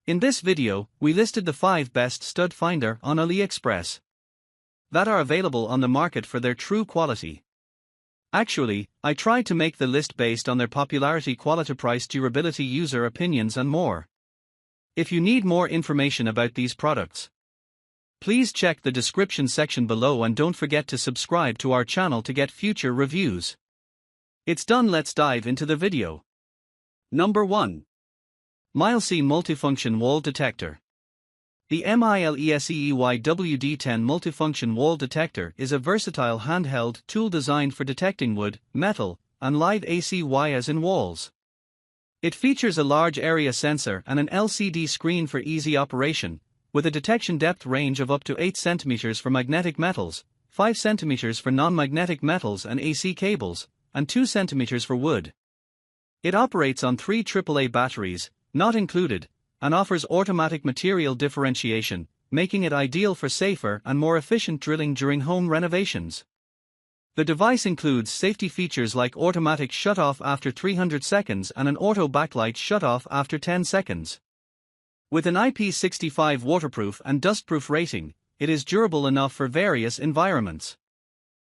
In this video, we listed the 5 best stud finder on AliExpress that are available on the market for their true quality. Actually, I tried to make the list based on their popularity, quality, price, durability, user opinions and more. If you need more information about these products, please check the description section below and don't forget to subscribe to our channel to get future reviews. It's done, let's dive into the video. Number 1. Mileseey Multifunction Wall Detector. The Mileseey WD10 Multifunction Wall Detector is a versatile handheld tool designed for detecting wood, metal, and live AC wires in walls. It features a large area sensor and an LCD screen for easy operation, with a detection depth range of up to 8 cm for magnetic metals, 5 cm for non-magnetic metals and AC cables, and 2 cm for wood. It operates on 3 AAA batteries, not included, and offers automatic material differentiation, making it ideal for safer and more efficient drilling during home renovations. The device includes safety features like automatic shut-off after 300 seconds and an auto backlight shut-off after 10 seconds. With an IP65 waterproof and dustproof rating, it is durable enough for various environments.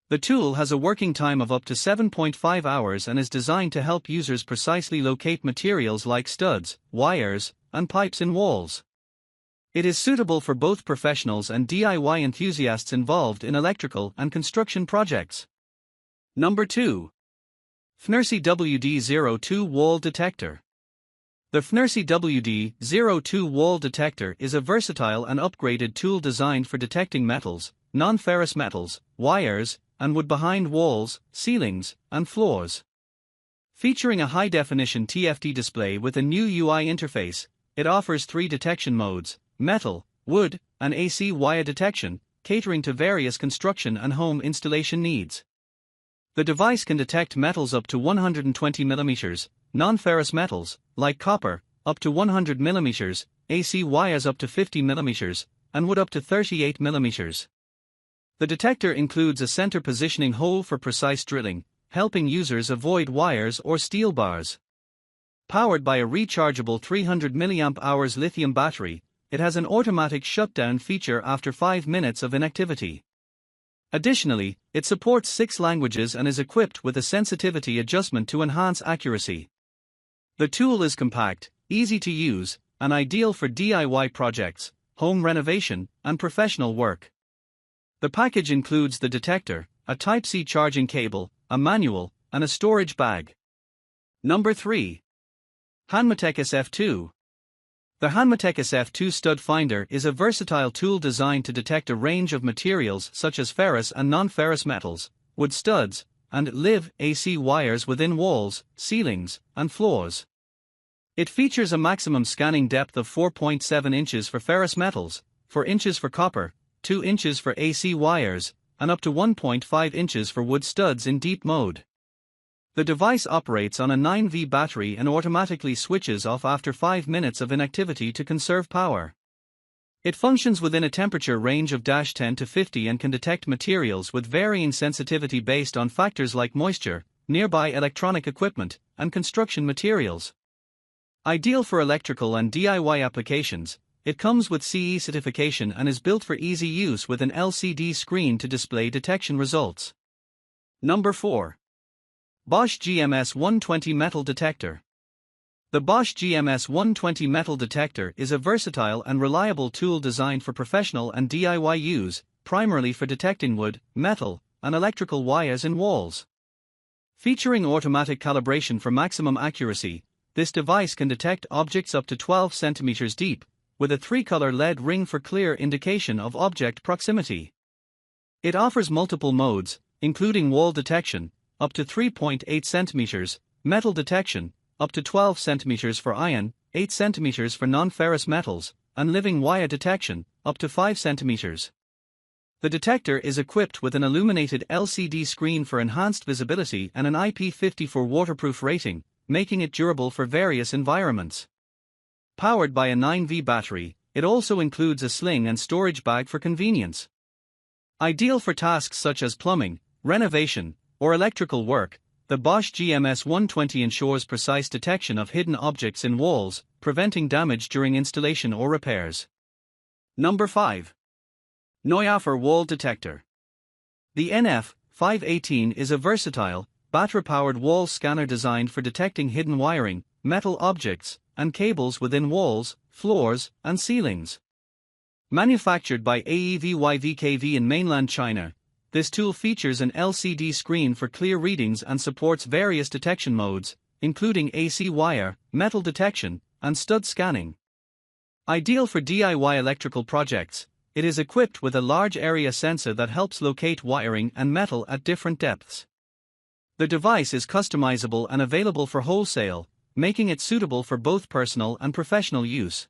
The tool has a working time of up to 7.5 hours and is designed to help users precisely locate materials like studs, wires, and pipes in walls. It is suitable for both professionals and DIY enthusiasts involved in electrical and construction projects. Number 2. FNIRSI WD02 Wall Detector. The FNIRSI WD02 Wall Detector is a versatile and upgraded tool designed for detecting metals, non-ferrous metals, wires, and wood behind walls, ceilings, and floors. Featuring a high-definition TFT display with a new UI interface, it offers 3 detection modes: metal, wood, and AC wire detection, catering to various construction and home installation needs. The device can detect metals up to 120 mm, non-ferrous metals, like copper, up to 100 mm, AC wires up to 50 mm, and wood up to 38 mm. The detector includes a center positioning hole for precise drilling, helping users avoid wires or steel bars. Powered by a rechargeable 300 mAh lithium battery, it has an automatic shutdown feature after 5 minutes of inactivity. Additionally, it supports 6 languages and is equipped with a sensitivity adjustment to enhance accuracy. The tool is compact, easy to use, and ideal for DIY projects, home renovation, and professional work. The package includes the detector, a Type-C charging cable, a manual, and a storage bag. Number 3. HANMATEK SF2. The HANMATEK SF2 Stud Finder is a versatile tool designed to detect a range of materials such as ferrous and non-ferrous metals, wood studs, and live AC wires within walls, ceilings, and floors. It features a maximum scanning depth of 4.7 inches for ferrous metals, 4 inches for copper, 2 inches for AC wires, and up to 1.5 inches for wood studs in deep mode. The device operates on a 9V battery and automatically switches off after 5 minutes of inactivity to conserve power. It functions within a temperature range of -10 to 50 and can detect materials with varying sensitivity based on factors like moisture, nearby electronic equipment, and construction materials. Ideal for electrical and DIY applications, it comes with CE certification and is built for easy use with an LCD screen to display detection results. Number 4. Bosch GMS 120 Metal Detector. The Bosch GMS 120 Metal Detector is a versatile and reliable tool designed for professional and DIY use, primarily for detecting wood, metal, and electrical wires in walls. Featuring automatic calibration for maximum accuracy, this device can detect objects up to 12 cm deep, with a 3-color LED ring for clear indication of object proximity. It offers multiple modes, including wall detection, up to 3.8 cm, metal detection, up to 12 cm for iron, 8 cm for non-ferrous metals, and living wire detection, up to 5 cm. The detector is equipped with an illuminated LCD screen for enhanced visibility and an IP54 waterproof rating, making it durable for various environments. Powered by a 9V battery, it also includes a sling and storage bag for convenience. Ideal for tasks such as plumbing, renovation, or electrical work, the Bosch GMS 120 ensures precise detection of hidden objects in walls, preventing damage during installation or repairs. Number 5. NOYAFA Wall Detector. The NF518 is a versatile, battery-powered wall scanner designed for detecting hidden wiring, metal objects, and cables within walls, floors, and ceilings. Manufactured by AEVYVKV in mainland China, this tool features an LCD screen for clear readings and supports various detection modes, including AC wire, metal detection, and stud scanning. Ideal for DIY electrical projects, it is equipped with a large area sensor that helps locate wiring and metal at different depths. The device is customizable and available for wholesale, making it suitable for both personal and professional use.